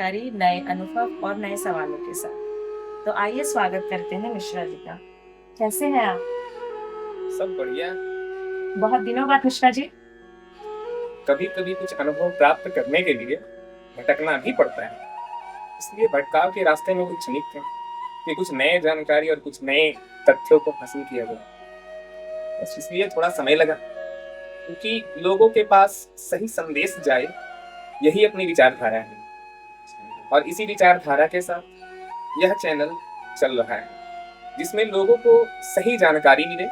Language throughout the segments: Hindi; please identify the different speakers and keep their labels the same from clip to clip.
Speaker 1: जानकारी, नए अनुभव और नए सवालों के साथ। तो आइए स्वागत करते हैं मिश्रा जी का। कैसे हैं आप?
Speaker 2: सब बढ़िया।
Speaker 1: बहुत दिनों बाद मिश्रा जी।
Speaker 2: कभी कभी कुछ अनुभव प्राप्त करने के लिए भटकना भी पड़ता है। इसलिए भटकाव के रास्ते में कुछ निक थे कि कुछ नए जानकारी और कुछ नए तथ्यों को हासिल किया गया। बस इसलिए थोड़ा समय लगा, क्योंकि लोगों के पास सही संदेश जाए, यही अपनी विचारधारा है। और इसी विचारधारा के साथ यह चैनल चल रहा है, जिसमें लोगों को सही जानकारी मिले,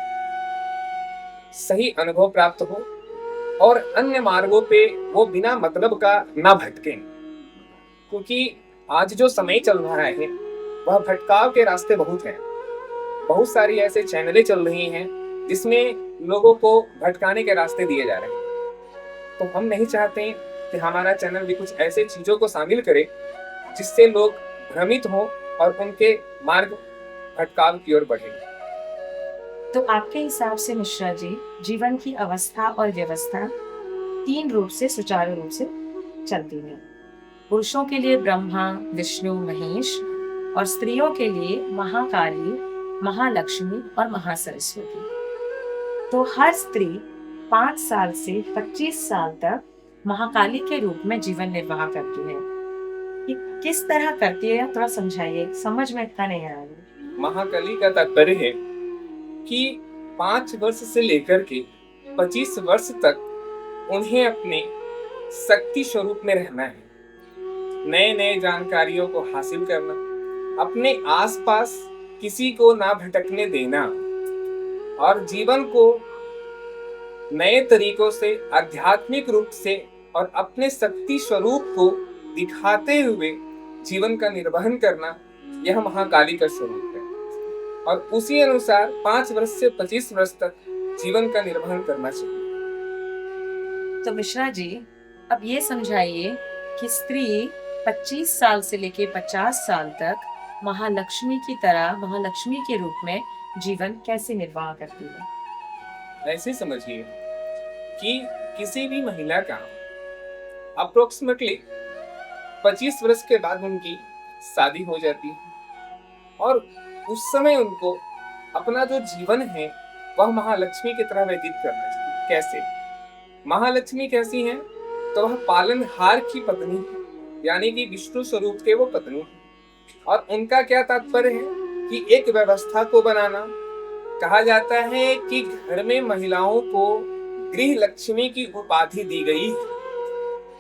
Speaker 2: सही अनुभव प्राप्त हो और अन्य मार्गों पे वो बिना मतलब का ना भटके। क्योंकि आज जो समय चल रहा है वह भटकाव के रास्ते बहुत हैं। बहुत सारी ऐसे चैनलें चल रही हैं जिसमें लोगों को भटकाने के रास्ते दिए जा रहे हैं। तो हम नहीं चाहते कि हमारा चैनल भी कुछ ऐसे चीजों को शामिल करे जिससे लोग भ्रमित हों और उनके मार्ग भटकाव की ओर बढ़े।
Speaker 1: तो आपके हिसाब से मिश्रा जी, जीवन की अवस्था और व्यवस्था तीन रूप से सुचारू रूप से चलती है। पुरुषों के लिए ब्रह्मा, विष्णु, महेश और स्त्रियों के लिए महाकाली, महालक्ष्मी और महासरस्वती। तो हर स्त्री 5 साल से 25 साल तक महाकाली के रूप में जीवन निर्वाह करती है। ये किस तरह करती है, थोड़ा समझाइए, समझ में इतना नहीं आया।
Speaker 2: महाकाली का तात्पर्य है कि 5 वर्ष से लेकर के 25 वर्ष तक उन्हें अपने शक्ति स्वरूप में रहना है, नए नए जानकारियों को हासिल करना, अपने आसपास किसी को ना भटकने देना और जीवन को नए तरीकों से, आध्यात्मिक रूप से और अपने शक्ति स्वरूप को दिखाते हुए जीवन का निर्वहन करना, यह महाकाली का स्वरूप है। और उसी अनुसार 5 वर्ष से 25 वर्ष तक जीवन का निर्वहन करना चाहिए।
Speaker 1: तो मिश्रा जी, अब ये समझाइए कि स्त्री 25 साल से लेके 50 साल तक महालक्ष्मी की तरह, महालक्ष्मी के रूप में जीवन कैसे निर्वाह करती है।
Speaker 2: ऐसे समझिए कि किसी भी महिला का अप्रोक्सीमेटली 25 वर्ष के बाद उनकी शादी हो जाती है और उस समय उनको अपना जो जीवन है वह महालक्ष्मी की तरह व्यतीत करना चाहिए। कैसे? महालक्ष्मी कैसी है? तो वह पालनहार की पत्नी है, यानी कि विष्णु स्वरूप के वो पत्नी है। और उनका क्या तात्पर्य है कि एक व्यवस्था को बनाना। कहा जाता है कि घर में महिलाओं को गृह लक्ष्मी की उपाधि दी गई है।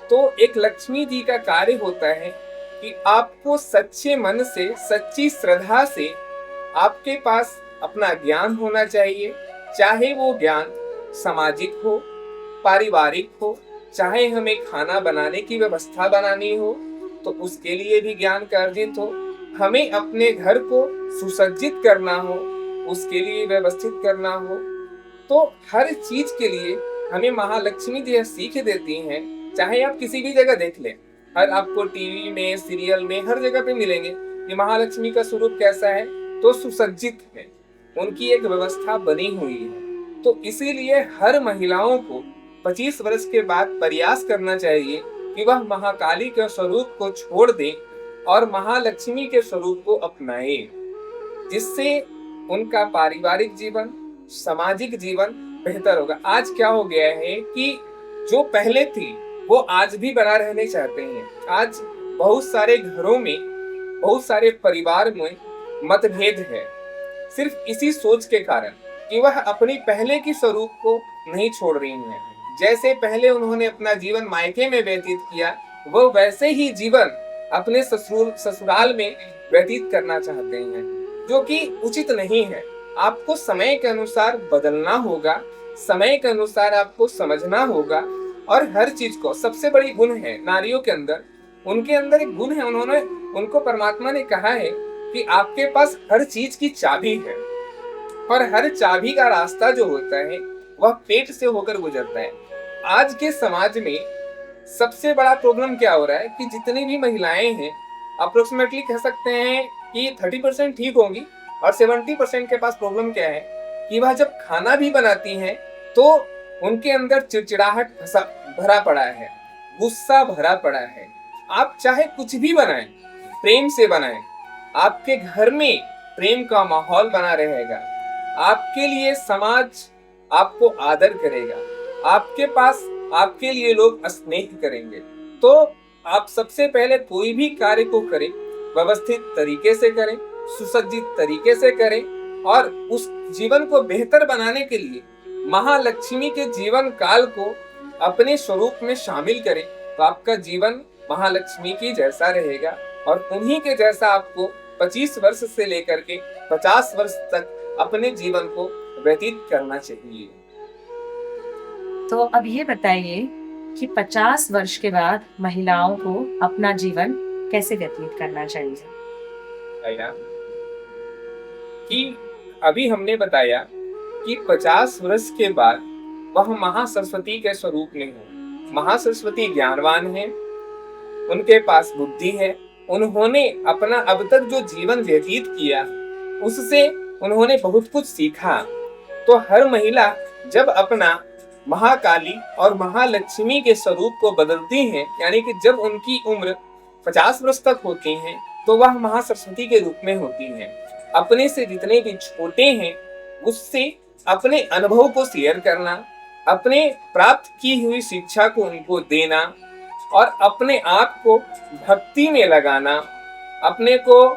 Speaker 2: तो एक लक्ष्मी जी का कार्य होता है कि आपको सच्चे मन से, सच्ची श्रद्धा से आपके पास अपना ज्ञान होना चाहिए, चाहे वो ज्ञान सामाजिक हो, पारिवारिक हो, चाहे हमें खाना बनाने की व्यवस्था बनानी हो तो उसके लिए भी ज्ञान का अर्जित हो, हमें अपने घर को सुसज्जित करना हो उसके लिए व्यवस्थित करना हो। तो हर चीज के लिए हमें महालक्ष्मी जी सीख देती हैं। चाहे आप किसी भी जगह देख लें, हर आपको टीवी में, सीरियल में, हर जगह पे मिलेंगे कि महालक्ष्मी का स्वरूप कैसा है, तो सुसज्जित है, उनकी एक व्यवस्था बनी हुई है। तो इसीलिए हर महिलाओं को 25 वर्ष के बाद प्रयास करना चाहिए कि वह महाकाली के स्वरूप को छोड़ दें और महालक्ष्मी के स्वरूप को अपनाए, जिससे उनका पारिवारिक जीवन, सामाजिक जीवन बेहतर होगा। आज क्या हो गया है कि जो पहले थी वो आज भी बना रहने चाहते हैं। आज बहुत सारे घरों में, बहुत सारे परिवार में मतभेद है, सिर्फ इसी सोच के कारण कि वह अपनी पहले की स्वरूप को नहीं छोड़ रही हैं। जैसे पहले उन्होंने अपना जीवन मायके में व्यतीत किया, वो वैसे ही जीवन अपने ससुराल में व्यतीत करना चाहते हैं, जो कि उचित नहीं है। आपको समय के अनुसार बदलना होगा, समय के अनुसार आपको समझना होगा। और हर चीज को, सबसे बड़ी गुण है नारियों के अंदर, उनके अंदर एक गुण है, उनको परमात्मा ने कहा है कि आपके पास हर चीज की चाबी है और हर चाबी का रास्ता जो होता है वह पेट से होकर गुजरता है। आज के समाज में सबसे बड़ा प्रॉब्लम क्या हो रहा है कि जितनी भी महिलाएं हैं, अप्रोक्सीमेटली कह सकते हैं कि 30% ठीक होंगी और 70% के पास प्रॉब्लम क्या है कि वह जब खाना भी बनाती हैं तो उनके अंदर चिड़चिड़ाहट भरा पड़ा है, गुस्सा भरा पड़ा है, आप चाहे कुछ भी बनाएं, प्रेम से बनाएं। आपके घर में प्रेम का माहौल बना रहेगा। आपके लिए समाज आपको आदर करेगा। आपके पास आपके लिए लोग स्नेह करेंगे। तो आप सबसे पहले कोई भी कार्य को करें, व्यवस्थित तरीके से करें, सुसज्जित तरीके से करें, और उस जीवन को बेहतर बनाने के लिए महालक्ष्मी के जीवन काल को अपने स्वरूप में शामिल करें। तो आपका जीवन महालक्ष्मी की जैसा रहेगा, और उन्हीं के जैसा आपको 25 वर्ष से लेकर के 50 वर्ष तक अपने जीवन को व्यतीत करना चाहिए।
Speaker 1: तो अब ये बताइए कि 50 वर्ष के बाद महिलाओं को अपना जीवन कैसे व्यतीत करना चाहिए?
Speaker 2: कि अभी हमने बताया कि 50 वर्ष के बाद वह महासरस्वती के स्वरूप में हो। महासरस्वती ज्ञानवान है, उनके पास बुद्धि है, उन्होंने अपना अब तक जो जीवन व्यतीत किया उससे उन्होंने बहुत कुछ सीखा। तो हर महिला जब अपना महाकाली और महालक्ष्मी के स्वरूप को बदलती हैं, यानी कि जब उनकी उम्र 50 वर्ष तक होती है, तो वह महासरस्वती के रूप में होती हैं। अपने से जितने भी छोटे हैं उससे अपने अनुभव को शेयर करना, अपने प्राप्त की हुई शिक्षा को उनको देना, और अपने आप को भक्ति में लगाना, अपने को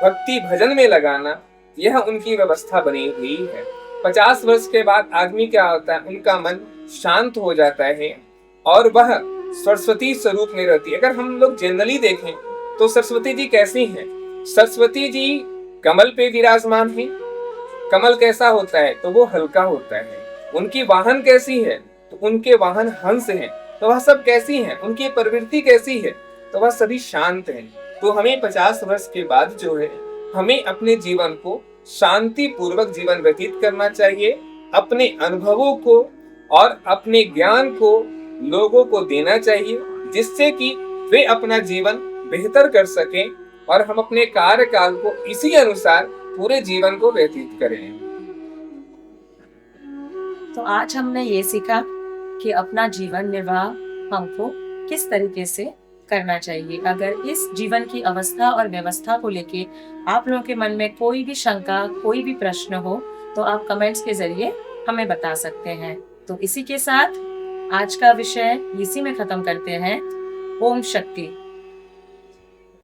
Speaker 2: भक्ति भजन में लगाना, यह उनकी व्यवस्था बनी हुई है। 50 वर्ष के बाद आदमी क्या होता है, उनका मन शांत हो जाता है और वह सरस्वती स्वरूप में रहती है। अगर हम लोग जनरली देखें तो सरस्वती जी कैसी हैं? सरस्वती जी कमल पे विराजमान है। कमल कैसा होता है? तो वो हल्का होता है। उनकी वाहन कैसी है? तो उनके वाहन हंस हैं। तो वह सब कैसी हैं? उनकी प्रवृत्ति कैसी है? तो वह सभी शांत हैं। तो हमें 50 वर्ष के बाद जो है, हमें अपने जीवन को शांति पूर्वक जीवन व्यतीत करना चाहिए। अपने अनुभवों को और अपने ज्ञान को लोगों को देना चाहिए, जिससे कि वे अपना जीवन बेहतर कर सकें और हम अपने कार्यकाल को इसी अनुसार पूरे जीवन को व्यतीत करें।
Speaker 1: तो आज हमने ये सीखा कि अपना जीवन निर्वाह हमको किस तरीके से करना चाहिए। अगर इस जीवन की अवस्था और व्यवस्था को लेके आप लोगों के मन में कोई भी शंका, कोई भी प्रश्न हो, तो आप कमेंट्स के जरिए हमें बता सकते हैं। तो इसी के साथ आज का विषय इसी में खत्म करते हैं। ओम शक्ति।